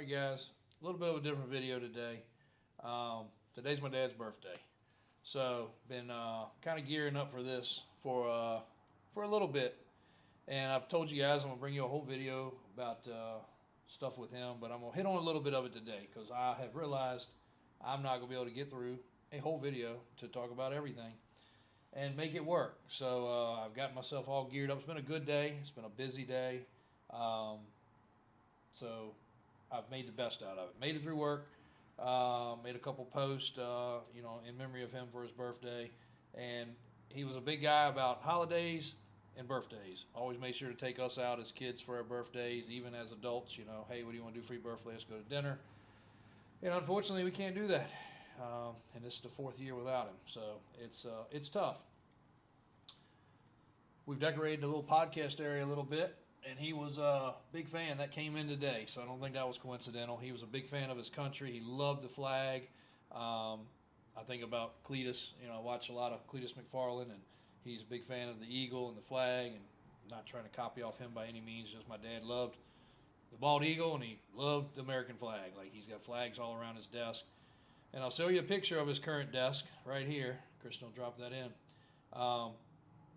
Alright guys, a little bit of a different video today. Today's my dad's birthday. So, been kind of gearing up for this for a little bit. And I've told you guys I'm going to bring you a whole video about stuff with him. But I'm going to hit on a little bit of it today because I have realized I'm not going to be able to get through a whole video to talk about everything and make it work. So I've got myself all geared up. It's been a good day. It's been a busy day. So I've made the best out of it. Made it through work. Made a couple posts, in memory of him for his birthday. And he was a big guy about holidays and birthdays. Always made sure to take us out as kids for our birthdays, even as adults. Hey, what do you want to do for your birthday? Let's go to dinner. And unfortunately, we can't do that. And this is the fourth year without him, so it's tough. We've decorated the little podcast area a little bit. And he was a big fan. That came in today, so I don't think that was coincidental. He was a big fan of his country. He loved the flag. I think about Cletus. I watch a lot of Cletus McFarland, and he's a big fan of the eagle and the flag. And I'm not trying to copy off him by any means. Just my dad loved the bald eagle, and he loved the American flag. Like, he's got flags all around his desk. And I'll show you a picture of his current desk right here. Kristen will drop that in.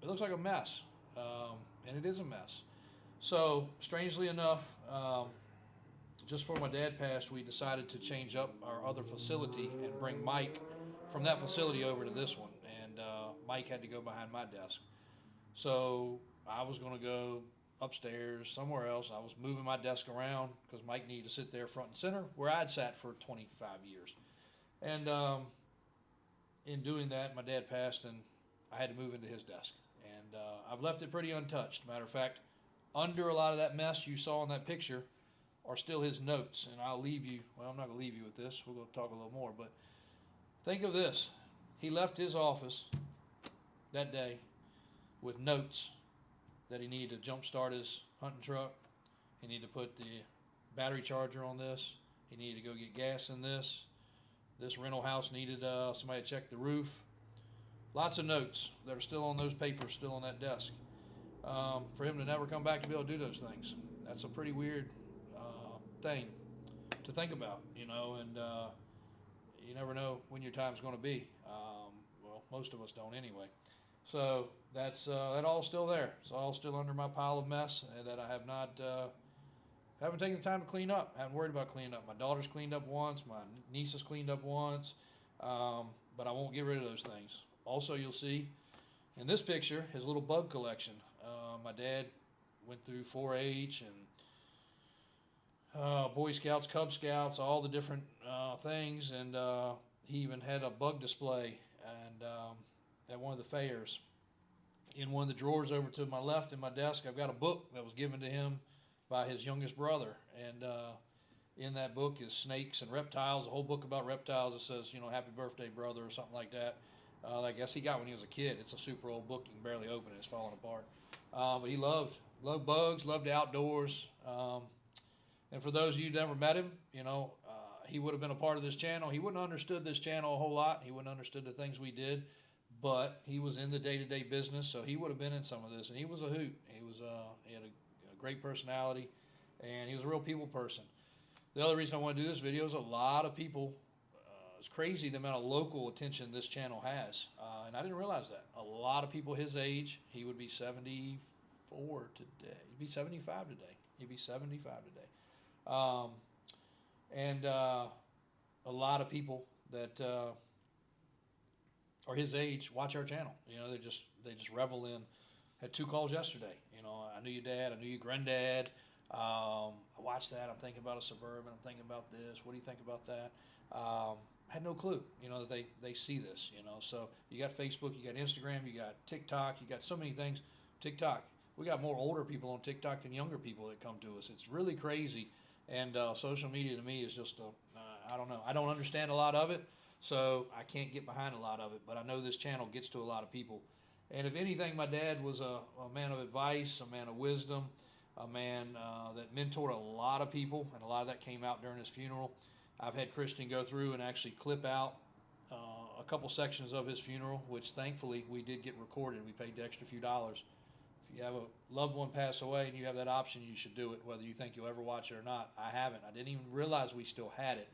It looks like a mess, and it is a mess. So, strangely enough, just before my dad passed, we decided to change up our other facility and bring Mike from that facility over to this one. And Mike had to go behind my desk. So, I was going to go upstairs somewhere else. I was moving my desk around because Mike needed to sit there front and center where I'd sat for 25 years. And in doing that, my dad passed and I had to move into his desk. And I've left it pretty untouched. Matter of fact, under a lot of that mess you saw in that picture are still his notes. And I'll leave you, well, I'm not going to leave you with this. We're going to talk a little more. But think of this. He left his office that day with notes that he needed to jump start his hunting truck. He needed to put the battery charger on this. He needed to go get gas in this. This rental house needed somebody to check the roof. Lots of notes that are still on those papers, still on that desk. For him to never come back to be able to do those things. That's a pretty weird thing to think about, and you never know when your time's going to be. Well, most of us don't anyway. So that's that all's still there. It's all still under my pile of mess that I have not haven't taken the time to clean up. Haven't worried about cleaning up. My daughter's cleaned up once. My niece has cleaned up once. But I won't get rid of those things. Also, you'll see in this picture his little bug collection. My dad went through 4-H and Boy Scouts, Cub Scouts, all the different things, and he even had a bug display and at one of the fairs. In one of the drawers over to my left in my desk, I've got a book that was given to him by his youngest brother, and in that book is snakes and reptiles, a whole book about reptiles. It says, happy birthday, brother, or something like that. I guess he got when he was a kid. It's a super old book. You can barely open it. It's falling apart. But he loved bugs, loved the outdoors. And for those of you who never met him, he would have been a part of this channel. He wouldn't have understood this channel a whole lot. He wouldn't have understood the things we did. But he was in the day-to-day business, so he would have been in some of this. And he was a hoot. He had a great personality, and he was a real people person. The other reason I want to do this video is a lot of people. It's crazy the amount of local attention this channel has, and I didn't realize that. A lot of people his age, he would be 74 today. He'd be 75 today. He'd be 75 today. And a lot of people that are his age watch our channel. They just revel in. Had 2 calls yesterday. I knew your dad. I knew your granddad. I watched that. I'm thinking about a Suburban. I'm thinking about this. What do you think about that? I had no clue, that they see this, So you got Facebook, you got Instagram, you got TikTok, you got so many things. TikTok, we got more older people on TikTok than younger people that come to us. It's really crazy. And social media to me is just, I don't know. I don't understand a lot of it, so I can't get behind a lot of it. But I know this channel gets to a lot of people. And if anything, my dad was a man of advice, a man of wisdom, a man that mentored a lot of people, and a lot of that came out during his funeral. I've had Christian go through and actually clip out a couple sections of his funeral, which thankfully we did get recorded. We paid the extra few dollars If you have a loved one pass away and you have that option, you should do it, whether you think you'll ever watch it or not. I haven't. I didn't even realize we still had it.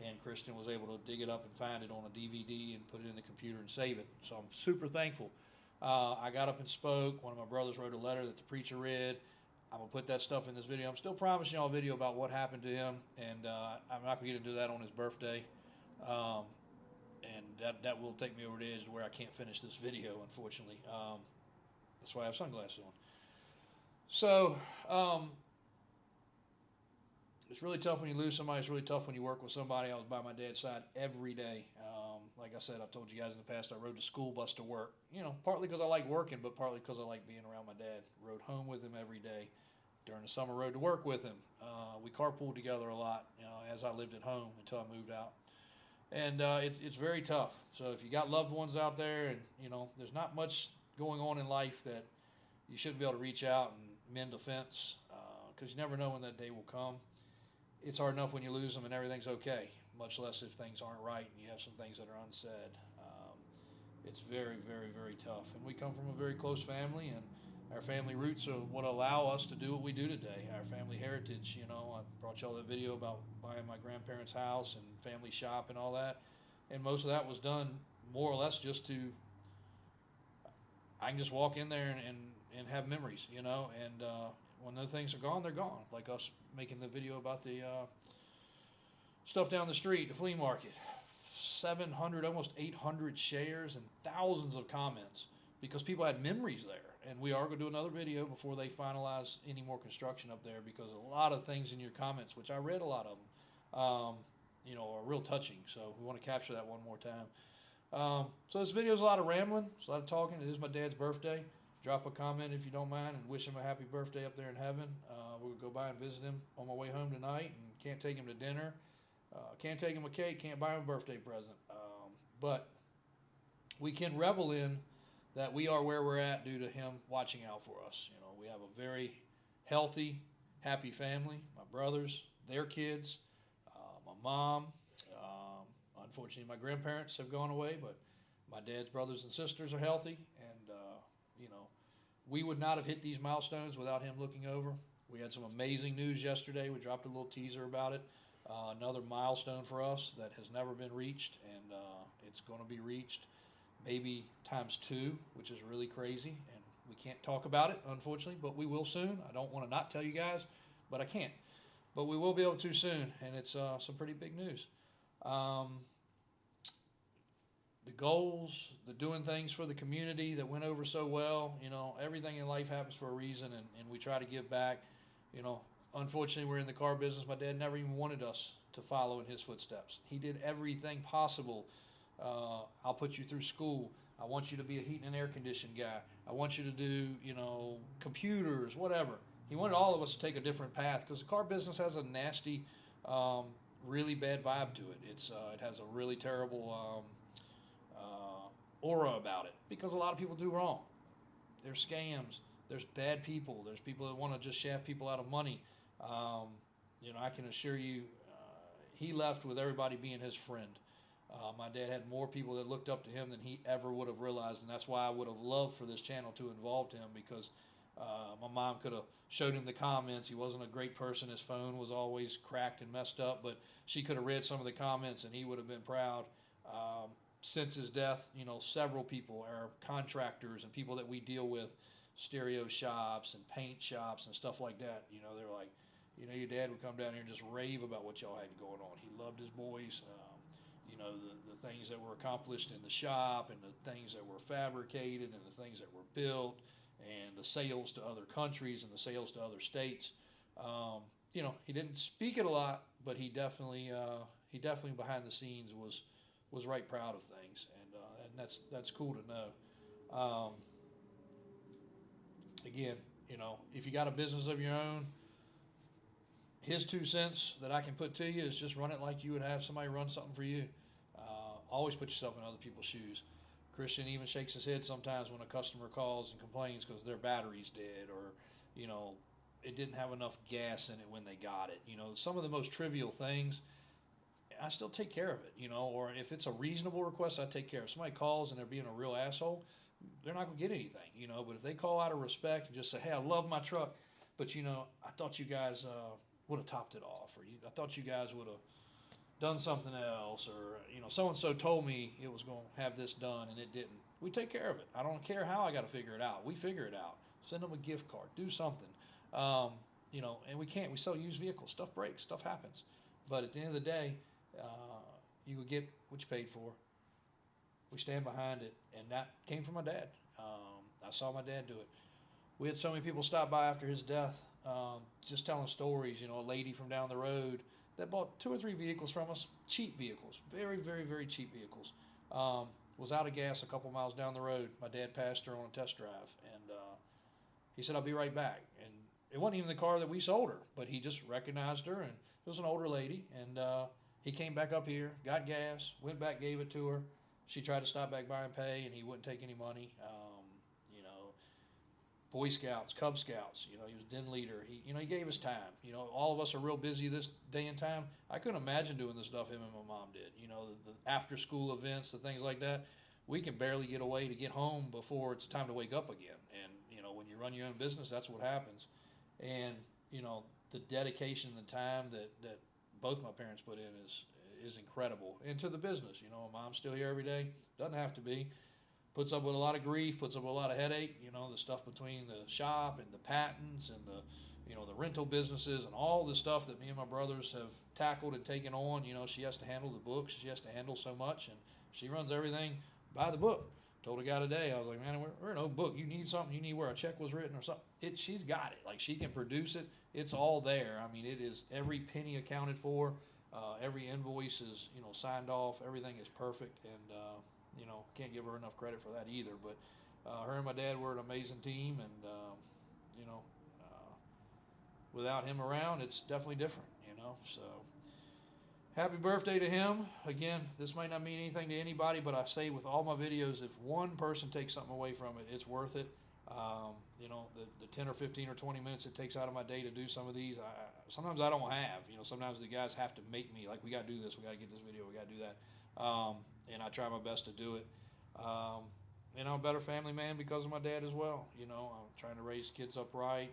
And Christian was able to dig it up and find it on a DVD and put it in the computer and save it. So I'm super thankful. I got up and spoke. One of my brothers wrote a letter that the preacher read. I'm going to put that stuff in this video. I'm still promising y'all a video about what happened to him, and I'm not going to get into that on his birthday. And that will take me over the edge to where I can't finish this video, unfortunately. That's why I have sunglasses on. So, it's really tough when you lose somebody. It's really tough when you work with somebody. I was by my dad's side every day. Like I said, I've told you guys in the past, I rode the school bus to work. You know, partly because I like working, but partly because I like being around my dad. Rode home with him every day. During the summer, rode to work with him. We carpooled together a lot, you know, as I lived at home until I moved out. And it's very tough. So if you got loved ones out there, and you know, there's not much going on in life that you shouldn't be able to reach out and mend a fence, because you never know when that day will come. It's hard enough when you lose them and everything's okay, much less if things aren't right and you have some things that are unsaid. It's very, very, very tough. And we come from a very close family, and our family roots are what allow us to do what we do today. Our family heritage, you know, I brought y'all that video about buying my grandparents' house and family shop and all that. And most of that was done more or less just to, I can just walk in there and have memories, you know, and when those things are gone, they're gone. Like us making the video about the stuff down the street, the flea market. 700, almost 800 shares and thousands of comments because people had memories there. And we are going to do another video before they finalize any more construction up there, because a lot of things in your comments, which I read a lot of them, you know, are real touching. So we want to capture that one more time. So this video is a lot of rambling, it's a lot of talking. It is my dad's birthday. Drop a comment if you don't mind and wish him a happy birthday up there in heaven. We'll go by and visit him on my way home tonight, and can't take him to dinner. Can't take him a cake, can't buy him a birthday present. But we can revel in that we are where we're at due to him watching out for us. You know, we have a very healthy, happy family. My brothers, their kids, my mom. Unfortunately, my grandparents have gone away, but my dad's brothers and sisters are healthy. And, you know, we would not have hit these milestones without him looking over. We had some amazing news yesterday. We dropped a little teaser about it. Another milestone for us that has never been reached, and it's going to be reached maybe ×2, which is really crazy, and we can't talk about it, unfortunately, but we will soon. I don't want to not tell you guys, but I can't. But we will be able to soon, and it's some pretty big news. The goals, the doing things for the community that went over so well, you know, everything in life happens for a reason, and we try to give back. You know, unfortunately, we're in the car business. My dad never even wanted us to follow in his footsteps. He did everything possible. I'll put you through school. I want you to be a heating and air conditioning guy. I want you to do, you know, computers, whatever. He wanted all of us to take a different path, because the car business has a nasty, really bad vibe to it. It has a really terrible aura about it, because a lot of people do wrong. There's scams. There's bad people. There's people that want to just shaft people out of money. You know, I can assure you, he left with everybody being his friend. My dad had more people that looked up to him than he ever would have realized, and that's why I would have loved for this channel to involve him, because my mom could have showed him the comments. He wasn't a great person. His phone was always cracked and messed up, but she could have read some of the comments, and he would have been proud. Since his death, you know, several people, our contractors and people that we deal with, stereo shops and paint shops and stuff like that, you know, they're like, you know, your dad would come down here and just rave about what y'all had going on. He loved his boys. You know, the things that were accomplished in the shop, and the things that were fabricated, and the things that were built, and the sales to other countries and the sales to other states. You know, he didn't speak it a lot, but he definitely behind the scenes was right proud of things, and that's cool to know. Again, you know, if you got a business of your own, his 2 cents that I can put to you is just run it like you would have somebody run something for you. Always put yourself in other people's shoes. Christian even shakes his head sometimes when a customer calls and complains because their battery's dead, or, you know, it didn't have enough gas in it when they got it. You know, some of the most trivial things, I still take care of it, you know, or if it's a reasonable request, I take care of it. If somebody calls and they're being a real asshole, they're not going to get anything, you know. But if they call out of respect and just say, hey, I love my truck, but, you know, I thought you guys would have topped it off, or I thought you guys would have done something else, or, you know, so-and-so told me it was going to have this done and it didn't. We take care of it. I don't care how I got to figure it out. We figure it out. Send them a gift card. Do something. You know, and we sell used vehicles. Stuff breaks. Stuff happens. But at the end of the day, you would get what you paid for. We stand behind it, and that came from my dad. I saw my dad do it. We had so many people stop by after his death, just telling stories. You know, a lady from down the road that bought 2 or 3 vehicles from us, cheap vehicles, very, very, very cheap vehicles. Was out of gas a couple miles down the road. My dad passed her on a test drive, and he said, I'll be right back. And it wasn't even the car that we sold her, but he just recognized her, and it was an older lady, and he came back up here, got gas, went back, gave it to her. She tried to stop back by and pay, and he wouldn't take any money. You know, Boy Scouts, Cub Scouts, you know, he was den leader. He gave us time. You know, all of us are real busy this day and time. I couldn't imagine doing the stuff him and my mom did. You know, the after school events, the things like that. We can barely get away to get home before it's time to wake up again. And, you know, when you run your own business, that's what happens. And, you know, the dedication and the time that both my parents put in is incredible. And to the business, you know, mom's still here every day. Doesn't have to be. Puts up with a lot of grief, puts up with a lot of headache, you know, the stuff between the shop and the patents and the rental businesses and all the stuff that me and my brothers have tackled and taken on. You know, she has to handle the books. She has to handle so much, and she runs everything by the book. Told a guy today, I was like, man, we're an old book. You need something, you need where a check was written or something. She's got it. Like, she can produce it. It's all there. I mean, it is every penny accounted for. Every invoice is, you know, signed off. Everything is perfect, and you know, can't give her enough credit for that either. But her and my dad were an amazing team, and you know, without him around, it's definitely different. You know, so happy birthday to him. Again, this might not mean anything to anybody, but I say with all my videos, if one person takes something away from it, it's worth it. You know, the 10 or 15 or 20 minutes it takes out of my day to do some of these, sometimes I don't have. You know, sometimes the guys have to make me, like, we got to do this, we got to get this video, we got to do that. And I try my best to do it. And I'm a better family man because of my dad as well. You know, I'm trying to raise kids up right,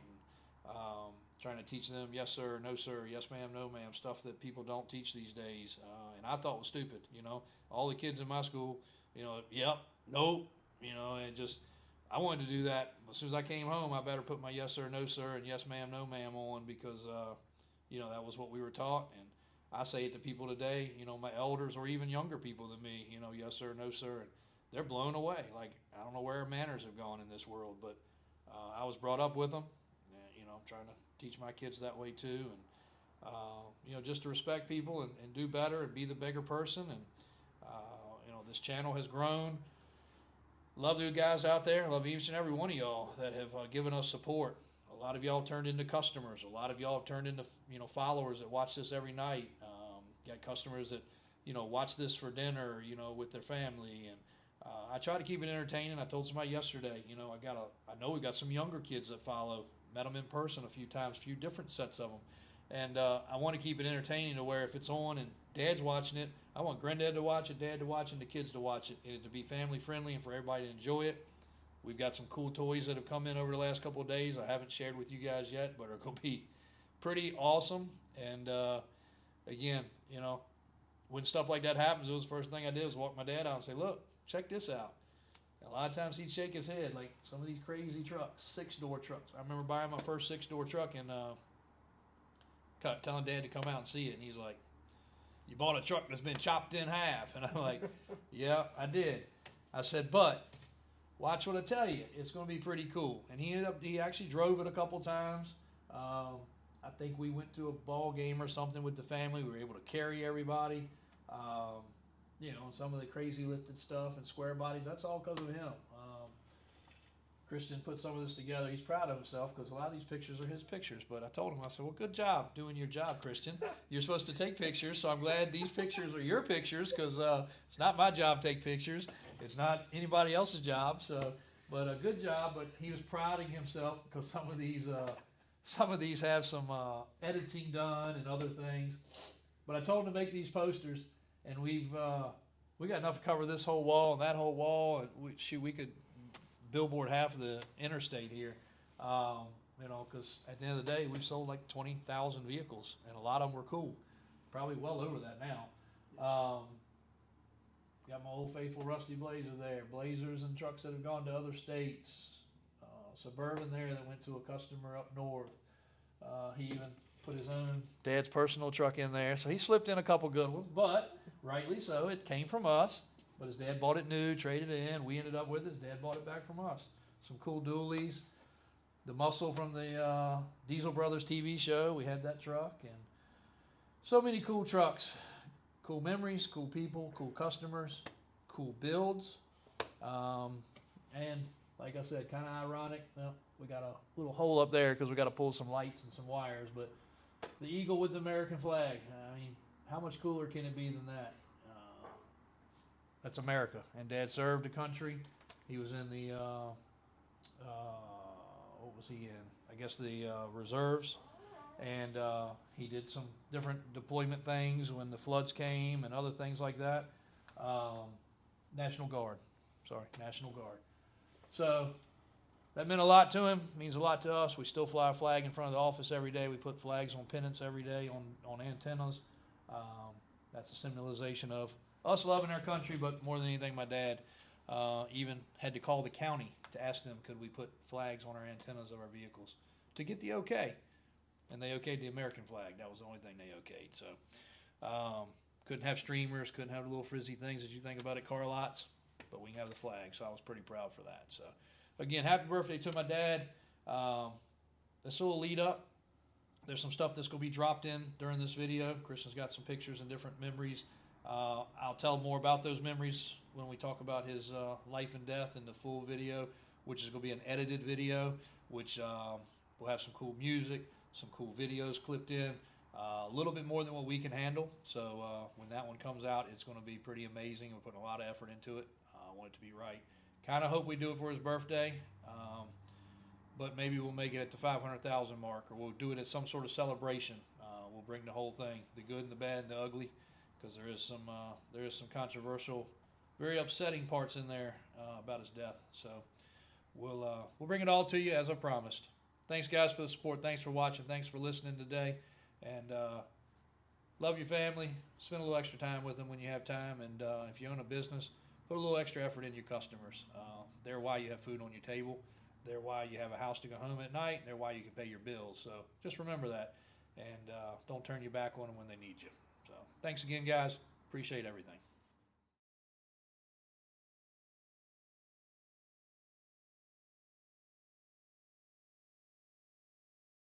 and trying to teach them yes sir, no sir, yes ma'am, no ma'am, stuff that people don't teach these days. And I thought was stupid. You know, all the kids in my school, you know, yep, nope, you know, and just, I wanted to do that. As soon as I came home, I better put my yes sir, no sir, and yes ma'am, no ma'am on, because you know, that was what we were taught. And I say it to people today, you know, my elders or even younger people than me, you know, yes sir, no sir, and they're blown away. Like, I don't know where manners have gone in this world, but I was brought up with them, and, you know, I'm trying to teach my kids that way too, and you know, just to respect people and do better and be the bigger person. And you know, this channel has grown. Love you guys out there. Love each and every one of y'all that have given us support. A lot of y'all turned into customers. A lot of y'all have turned into, you know, followers that watch this every night. Got customers that, you know, watch this for dinner, you know, with their family. And I try to keep it entertaining. I told somebody yesterday, you know, I know we got some younger kids that follow. Met them in person a few times, a few different sets of them. And I want to keep it entertaining to where if it's on and Dad's watching it, I want Granddad to watch it, Dad to watch it, and the kids to watch it, and it to be family friendly and for everybody to enjoy it. We've got some cool toys that have come in over the last couple of days I haven't shared with you guys yet, but are going to be pretty awesome. And again, you know, when stuff like that happens, it was the first thing I did was walk my dad out and say, look, check this out. And a lot of times he'd shake his head, like some of these crazy trucks, 6-door trucks. I remember buying my first 6-door truck and telling Dad to come out and see it. And he's like, you bought a truck that's been chopped in half. And I'm like, yeah, I did. I said, but watch what I tell you. It's going to be pretty cool. And he actually drove it a couple times. I think we went to a ball game or something with the family. We were able to carry everybody. You know, some of the crazy lifted stuff and square bodies, that's all because of him. Christian put some of this together. He's proud of himself because a lot of these pictures are his pictures. But I told him, I said, well, good job doing your job, Christian. You're supposed to take pictures, so I'm glad these pictures are your pictures because it's not my job to take pictures. It's not anybody else's job. So, but a good job. But he was proud of himself because some of these have some editing done and other things. But I told him to make these posters, and we got enough to cover this whole wall and that whole wall. And we could billboard half of the interstate here. You know, because at the end of the day, we've sold like 20,000 vehicles, and a lot of them were cool. Probably well over that now. Got my old faithful Rusty Blazer there, Blazers and trucks that have gone to other states, Suburban there that went to a customer up north. He even put his own dad's personal truck in there, so he slipped in a couple good ones, but rightly so. It came from us, but his dad bought it new, traded it in. We ended up with it. His dad bought it back from us. Some cool dualies. The Muscle from the Diesel Brothers TV show, we had that truck, and so many cool trucks. Cool memories, cool people, cool customers, cool builds, and like I said, kind of ironic. Well, we got a little hole up there because we got to pull some lights and some wires, but the eagle with the American flag. I mean, how much cooler can it be than that? That's America, and Dad served the country. He was in the what was he in? I guess the reserves. And he did some different deployment things when the floods came and other things like that. National Guard. So that meant a lot to him, means a lot to us. We still fly a flag in front of the office every day. We put flags on pennants every day on antennas. That's a symbolization of us loving our country, but more than anything, my dad even had to call the county to ask them, could we put flags on our antennas of our vehicles to get the okay. And they okayed the American flag. That was the only thing they okayed. So couldn't have streamers, couldn't have the little frizzy things that you think about at car lots, but we can have the flag. So I was pretty proud for that. So again, happy birthday to my dad. This will lead up. There's some stuff that's going to be dropped in during this video. Christian's got some pictures and different memories. I'll tell more about those memories when we talk about his life and death in the full video, which is going to be an edited video, which will have some cool music, some cool videos clipped in, a little bit more than what we can handle. So when that one comes out, it's going to be pretty amazing. We're putting a lot of effort into it. I want it to be right. Kind of hope we do it for his birthday, but maybe we'll make it at the 500,000 mark, or we'll do it at some sort of celebration. We'll bring the whole thing, the good and the bad and the ugly, because there is some controversial, very upsetting parts in there about his death. So we'll bring it all to you as I promised. Thanks, guys, for the support. Thanks for watching. Thanks for listening today. And love your family. Spend a little extra time with them when you have time. And if you own a business, put a little extra effort in your customers. They're why you have food on your table. They're why you have a house to go home at night. They're why you can pay your bills. So just remember that. And don't turn your back on them when they need you. So thanks again, guys. Appreciate everything.